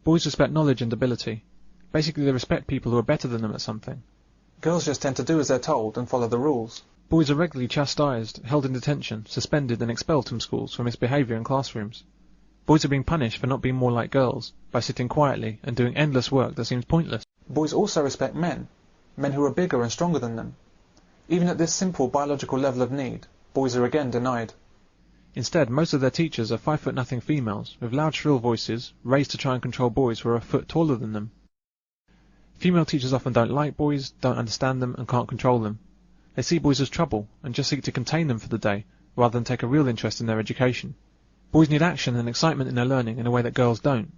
Boys respect knowledge and ability. Basically, they respect people who are better than them at something. Girls just tend to do as they're told and follow the rules. Boys are regularly chastised, held in detention, suspended and expelled from schools for misbehaviour in classrooms. Boys are being punished for not being more like girls, by sitting quietly and doing endless work that seems pointless. Boys also respect men who are bigger and stronger than them. Even at this simple biological level of need, boys are again denied. Instead, most of their teachers are 5'0" females, with loud shrill voices, raised to try and control boys who are a foot taller than them. Female teachers often don't like boys, don't understand them and can't control them. They see boys as trouble and just seek to contain them for the day, rather than take a real interest in their education. Boys need action and excitement in their learning in a way that girls don't.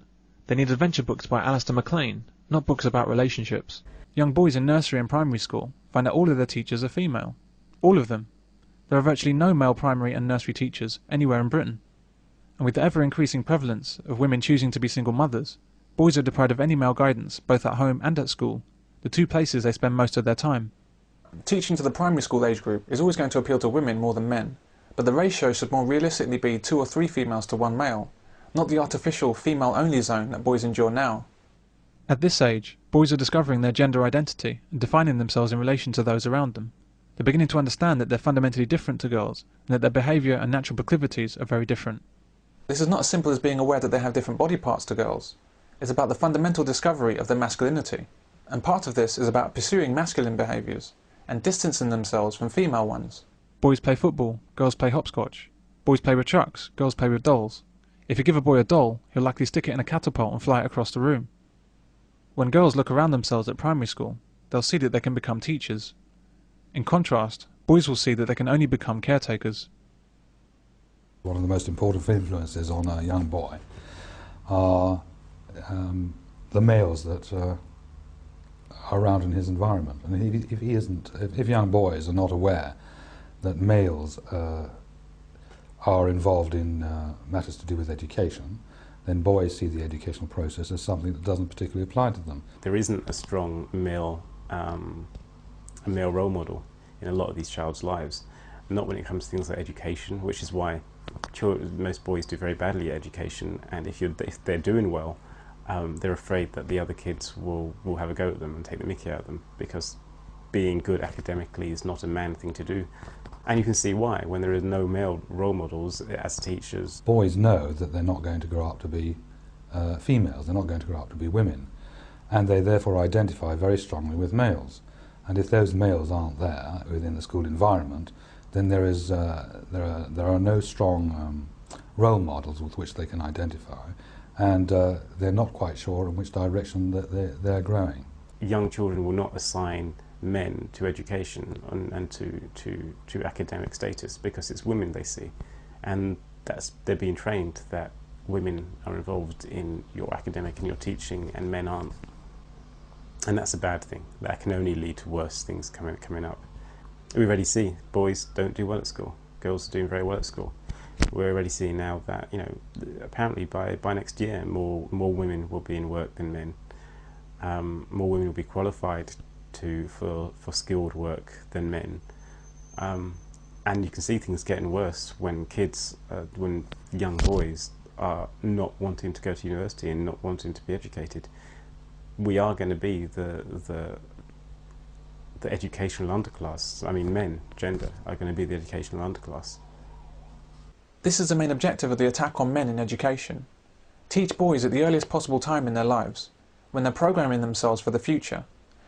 They need adventure books by Alistair MacLean, not books about relationships. Young boys in nursery and primary school find that all of their teachers are female. All of them. There are virtually no male primary and nursery teachers anywhere in Britain. And with the ever-increasing prevalence of women choosing to be single mothers, boys are deprived of any male guidance, both at home and at school, the two places they spend most of their time. Teaching to the primary school age group is always going to appeal to women more than men, but the ratio should more realistically be 2 or 3 females to 1 male, not the artificial female-only zone that boys endure now. At this age, boys are discovering their gender identity and defining themselves in relation to those around them. They're beginning to understand that they're fundamentally different to girls, and that their behaviour and natural proclivities are very different. This is not as simple as being aware that they have different body parts to girls. It's about the fundamental discovery of their masculinity, and part of this is about pursuing masculine behaviours and distancing themselves from female ones. Boys play football, girls play hopscotch. Boys play with trucks, girls play with dolls. If you give a boy a doll, he'll likely stick it in a catapult and fly it across the room. When girls look around themselves at primary school, they'll see that they can become teachers. In contrast, boys will see that they can only become caretakers. One of the most important influences on a young boy are the males that are around in his environment. And if young boys are not aware that males are involved in matters to do with education, then boys see the educational process as something that doesn't particularly apply to them. There isn't a strong male role model in a lot of these child's lives, not when it comes to things like education, which is why most boys do very badly at education, and if they're doing well, they're afraid that the other kids will have a go at them and take the mickey out of them, because being good academically is not a man thing to do. And you can see why, when there are no male role models as teachers. Boys know that they're not going to grow up to be females, they're not going to grow up to be women, and they therefore identify very strongly with males. And if those males aren't there within the school environment, then there are no strong role models with which they can identify, and they're not quite sure in which direction that they're growing. Young children will not assign men to education and to academic status because it's women they see, and they're being trained that women are involved in your academic and your teaching and men aren't. And that's a bad thing. That can only lead to worse things coming up. We already see boys don't do well at school. Girls are doing very well at school. We're already seeing now that, you know, apparently by next year more women will be in work than men. More women will be qualified for skilled work than men. And you can see things getting worse when when young boys are not wanting to go to university and not wanting to be educated. We are going to be the educational underclass. I mean, men, gender, are going to be the educational underclass. This is the main objective of the attack on men in education. Teach boys at the earliest possible time in their lives, when they're programming themselves for the future,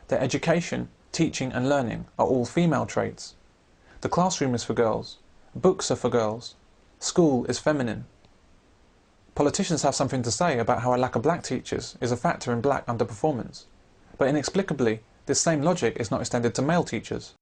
that education, teaching and learning are all female traits. The classroom is for girls, books are for girls, school is feminine. Politicians have something to say about how a lack of black teachers is a factor in black underperformance, but inexplicably, this same logic is not extended to male teachers.